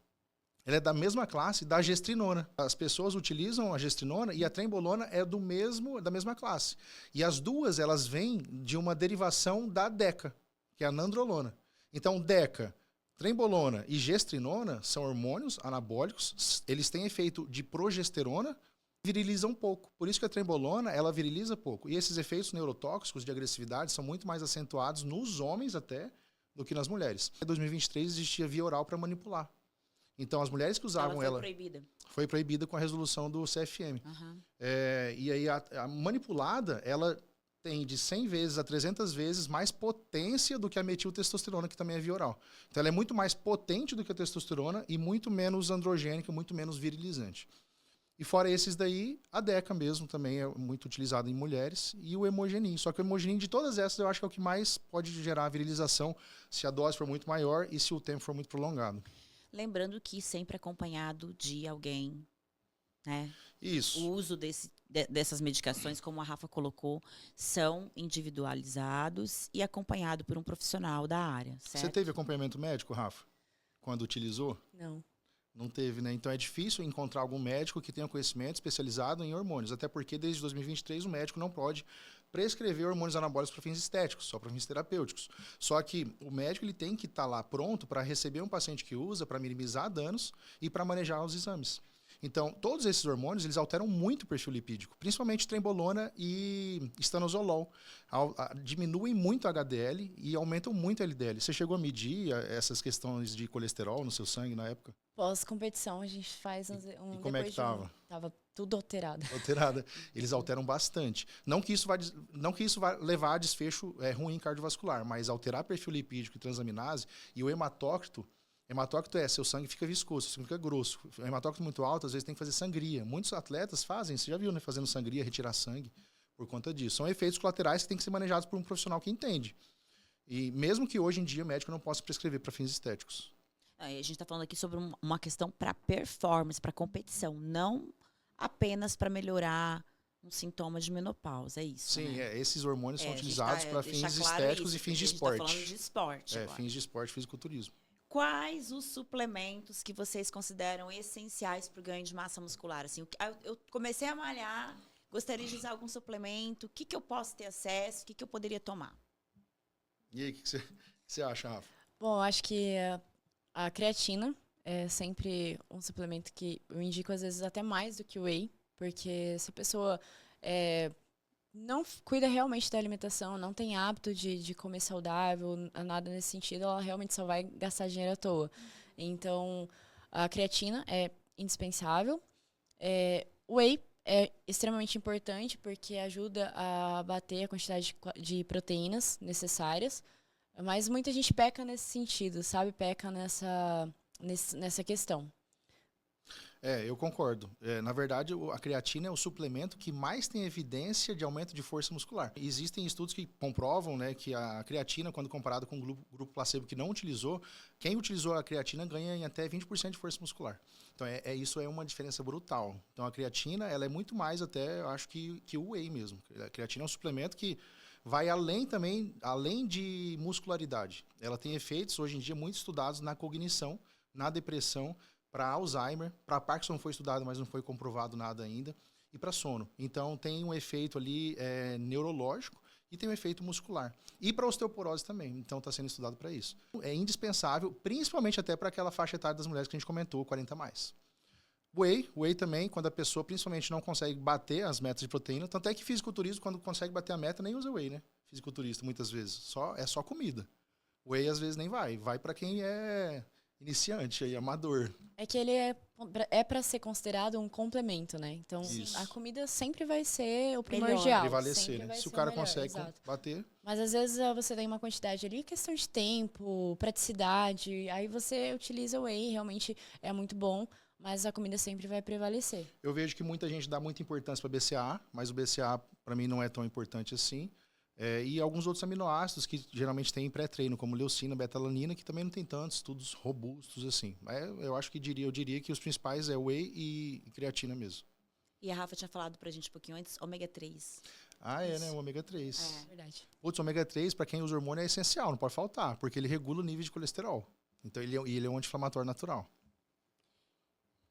ela é da mesma classe da gestrinona. As pessoas utilizam a gestrinona e a trembolona é da mesma classe. E as duas, elas vêm de uma derivação da DECA, que é a nandrolona. Então, DECA Trembolona e gestrinona são hormônios anabólicos, eles têm efeito de progesterona, virilizam pouco. Por isso que a trembolona, ela viriliza pouco. E esses efeitos neurotóxicos de agressividade são muito mais acentuados nos homens até do que nas mulheres. Em 2023 existia via oral para manipular. Então as mulheres que usavam ela foi proibida com a resolução do CFM. Uhum. E aí a manipulada, ela tem de 100 vezes a 300 vezes mais potência do que a metiltestosterona, que também é via oral. Então ela é muito mais potente do que a testosterona e muito menos androgênica, muito menos virilizante. E fora esses daí, a Deca mesmo também é muito utilizada em mulheres e o Hemogenin. Só que o Hemogenin de todas essas eu acho que é o que mais pode gerar virilização se a dose for muito maior e se o tempo for muito prolongado. Lembrando que sempre acompanhado de alguém, né? Isso. O uso dessas medicações, como a Rafa colocou, são individualizados e acompanhado por um profissional da área, certo? Você teve acompanhamento médico, Rafa, quando utilizou? Não. Não teve, né? Então é difícil encontrar algum médico que tenha conhecimento especializado em hormônios, até porque desde 2023 o médico não pode prescrever hormônios anabólicos para fins estéticos, só para fins terapêuticos. Só que o médico ele tem que estar lá pronto para receber um paciente que usa, para minimizar danos e para manejar os exames. Então, todos esses hormônios, eles alteram muito o perfil lipídico, principalmente trembolona e estanozolol. Diminuem muito a HDL e aumentam muito a LDL. Você chegou a medir essas questões de colesterol no seu sangue na época? Pós-competição, a gente faz E como é que estava? Tava tudo alterado. Alterada. Eles alteram bastante. Não que isso vai levar a desfecho ruim cardiovascular, mas alterar perfil lipídico e transaminase e o hematócrito. Hematócrito seu sangue fica viscoso, seu sangue fica grosso. O hematócrito muito alto, às vezes tem que fazer sangria. Muitos atletas fazem, você já viu, né? Fazendo sangria, retirar sangue por conta disso. São efeitos colaterais que têm que ser manejados por um profissional que entende. E mesmo que hoje em dia o médico não possa prescrever para fins estéticos. A gente está falando aqui sobre uma questão para performance, para competição, não apenas para melhorar um sintoma de menopausa, é isso? Sim, né? Esses hormônios são utilizados para fins estéticos e fins de esporte. A gente está falando de esporte agora. Fins de esporte, fisiculturismo. Quais os suplementos que vocês consideram essenciais para o ganho de massa muscular? Assim, eu comecei a malhar, gostaria de usar algum suplemento, o que eu posso ter acesso, o que eu poderia tomar? E aí, o que você acha, Rafa? Bom, acho que a creatina é sempre um suplemento que eu indico, às vezes, até mais do que o whey, porque se a pessoa não cuida realmente da alimentação, não tem hábito de comer saudável, nada nesse sentido, ela realmente só vai gastar dinheiro à toa. Então, a creatina é indispensável. O whey é extremamente importante porque ajuda a bater a quantidade de proteínas necessárias, mas muita gente peca nesse sentido, sabe? Peca nessa questão. Eu concordo. Na verdade, a creatina é o suplemento que mais tem evidência de aumento de força muscular. Existem estudos que comprovam, né, que a creatina, quando comparada com o grupo placebo que não utilizou, quem utilizou a creatina ganha em até 20% de força muscular. Então, isso é uma diferença brutal. Então, a creatina, ela é muito mais até, eu acho que o whey mesmo. A creatina é um suplemento que vai além de muscularidade. Ela tem efeitos, hoje em dia, muito estudados na cognição, na depressão, para Alzheimer, para Parkinson foi estudado, mas não foi comprovado nada ainda, e para sono. Então, tem um efeito ali neurológico e tem um efeito muscular. E para osteoporose também, então está sendo estudado para isso. É indispensável, principalmente até para aquela faixa etária das mulheres que a gente comentou, 40+. Whey também, quando a pessoa principalmente não consegue bater as metas de proteína, tanto é que fisiculturismo, quando consegue bater a meta, nem usa whey, né? Fisiculturista, muitas vezes. É só comida. Whey, às vezes, nem vai. Vai para quem é iniciante, aí, amador. É que ele é para ser considerado um complemento, né? Então, Isso. A comida sempre vai ser o primordial. Prevalecer, né? Se o cara consegue bater. Mas, às vezes, você tem uma quantidade ali, questão de tempo, praticidade, aí você utiliza o whey, realmente é muito bom, mas a comida sempre vai prevalecer. Eu vejo que muita gente dá muita importância para BCAA, mas o BCAA, para mim, não é tão importante assim. E alguns outros aminoácidos que geralmente tem em pré-treino, como leucina, beta-alanina, que também não tem tantos estudos robustos assim. Eu acho que eu diria que os principais é whey e creatina mesmo. E a Rafa tinha falado pra gente um pouquinho antes, ômega 3. Né? O ômega 3. É verdade. Putz, o ômega 3, para quem usa hormônio, é essencial, não pode faltar, porque ele regula o nível de colesterol. Então, ele é um anti-inflamatório natural.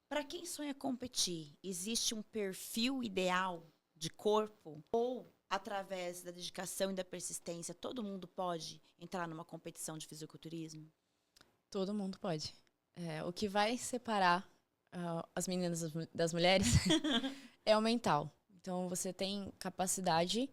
Para quem sonha competir, existe um perfil ideal de corpo? Ou, através da dedicação e da persistência, todo mundo pode entrar numa competição de fisiculturismo? Todo mundo pode. O que vai separar as meninas das mulheres é o mental. Então, você tem capacidade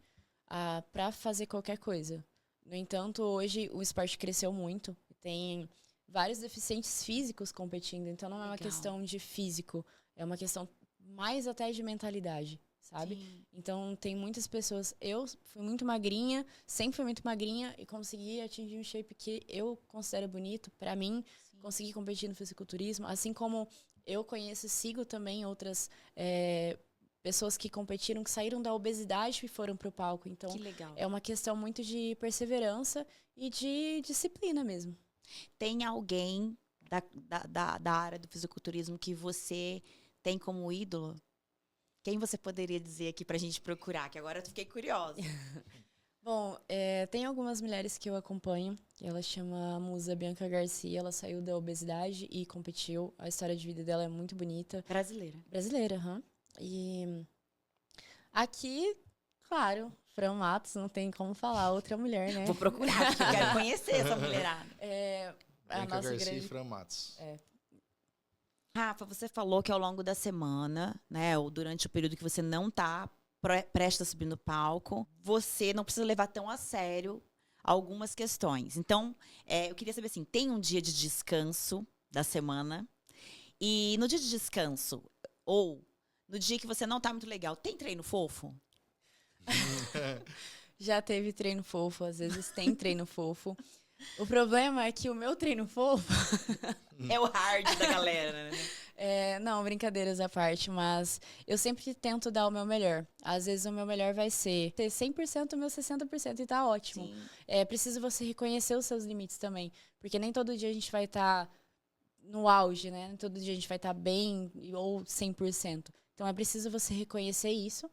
para fazer qualquer coisa. No entanto, hoje o esporte cresceu muito. Tem vários deficientes físicos competindo. Então, não é uma questão de físico. É uma questão mais até de mentalidade, sabe? Sim. Então, tem muitas pessoas... Eu fui muito magrinha, sempre fui muito magrinha e consegui atingir um shape que eu considero bonito. Para mim, consegui competir no fisiculturismo. Assim como eu conheço e sigo também outras pessoas que competiram, que saíram da obesidade e foram pro palco. Então, Que legal. é uma questão muito de perseverança e de disciplina mesmo. Tem alguém da área do fisiculturismo que você tem como ídolo? Quem você poderia dizer aqui pra gente procurar? Que agora eu fiquei curiosa. Bom, tem algumas mulheres que eu acompanho. Ela chama Musa Bianca Garcia. Ela saiu da obesidade e competiu. A história de vida dela é muito bonita. Brasileira. Brasileira, aham. E aqui, claro, Fran Matos, não tem como falar. Outra mulher, né? Vou procurar, porque eu quero conhecer essa mulherada. A Bianca nossa Garcia grande... e Fran Matos. Rafa, você falou que ao longo da semana, né, ou durante o período que você não está prestes a subir no palco, você não precisa levar tão a sério algumas questões. Então, eu queria saber assim, tem um dia de descanso da semana? E no dia de descanso, ou no dia que você não está muito legal, tem treino fofo? Já teve treino fofo, às vezes tem treino fofo. O problema é que o meu treino fofo... É o hard da galera, né? Não, brincadeiras à parte, mas eu sempre tento dar o meu melhor. Às vezes o meu melhor vai ser ter 100%, o meu 60% e tá ótimo. Sim. É preciso você reconhecer os seus limites também, porque nem todo dia a gente vai estar no auge, né? Nem todo dia a gente vai estar bem ou 100%. Então é preciso você reconhecer isso,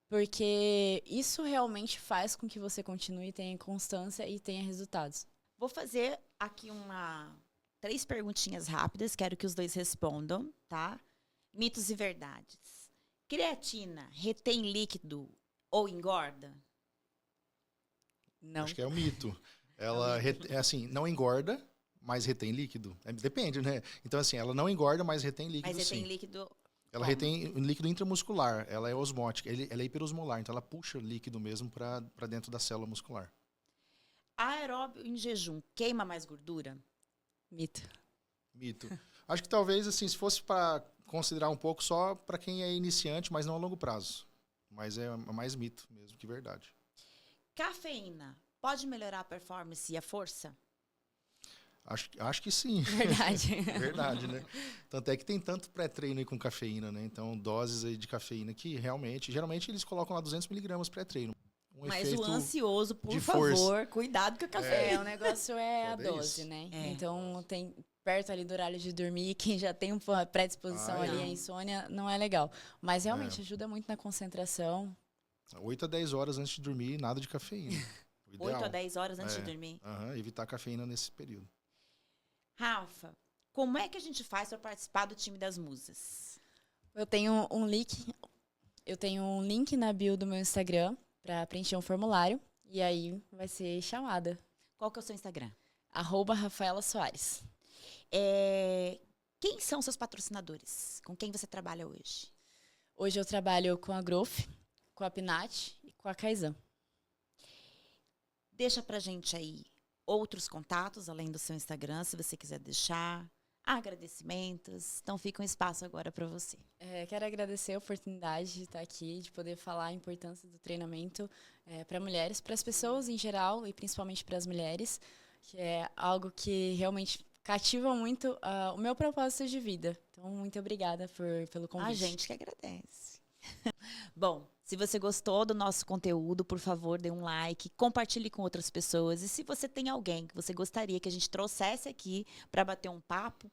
porque isso realmente faz com que você continue, tenha constância e tenha resultados. Vou fazer aqui 3 perguntinhas rápidas, quero que os dois respondam, tá? Mitos e verdades. Creatina retém líquido ou engorda? Não. Acho que é um mito. Ela assim, não engorda, mas retém líquido. Depende, né? Então, assim, ela não engorda, mas retém líquido, Mas retém sim. líquido... Ela retém líquido intramuscular. Ela é osmótica. Ela é hiperosmolar. Então, ela puxa líquido mesmo para dentro da célula muscular. Aeróbio em jejum queima mais gordura? Mito. Acho que talvez, assim, se fosse para considerar um pouco só para quem é iniciante, mas não a longo prazo. Mas é mais mito mesmo que verdade. Cafeína pode melhorar a performance e a força? Acho que sim. Verdade. Verdade, né? Tanto é que tem tanto pré-treino aí com cafeína, né? Então, doses aí de cafeína que geralmente eles colocam lá 200 miligramas pré-treino. Mas o ansioso, por força. favor, cuidado com a cafeína. O negócio é a dose, isso. né? Então, tem perto ali do horário de dormir, quem já tem uma predisposição ali à insônia, não é legal. Mas realmente ajuda muito na concentração. 8 a 10 horas antes de dormir, nada de cafeína. 8 a 10 horas antes de dormir? Evitar a cafeína nesse período. Rafa, como é que a gente faz para participar do time das musas? Eu tenho um link na bio do meu Instagram para preencher um formulário. E aí vai ser chamada. Qual que é o seu Instagram? @Rafaela Soares. Quem são seus patrocinadores? Com quem você trabalha hoje? Hoje eu trabalho com a Growth, com a Pinat e com a Kaizen. Deixa pra gente aí outros contatos, além do seu Instagram, se você quiser deixar. Agradecimentos. Então fica um espaço agora para você. Quero agradecer a oportunidade de estar aqui, de poder falar a importância do treinamento para mulheres, para as pessoas em geral e principalmente para as mulheres, que é algo que realmente cativa muito o meu propósito de vida. Então, muito obrigada pelo convite. A gente que agradece. Bom, se você gostou do nosso conteúdo, por favor, dê um like, compartilhe com outras pessoas. E se você tem alguém que você gostaria que a gente trouxesse aqui para bater um papo,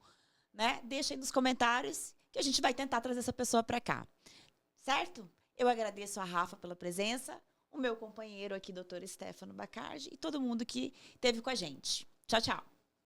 né? Deixa aí nos comentários que a gente vai tentar trazer essa pessoa para cá. Certo? Eu agradeço a Rafa pela presença, o meu companheiro aqui, Dr. Stefano Bacardi, e todo mundo que esteve com a gente. Tchau, tchau.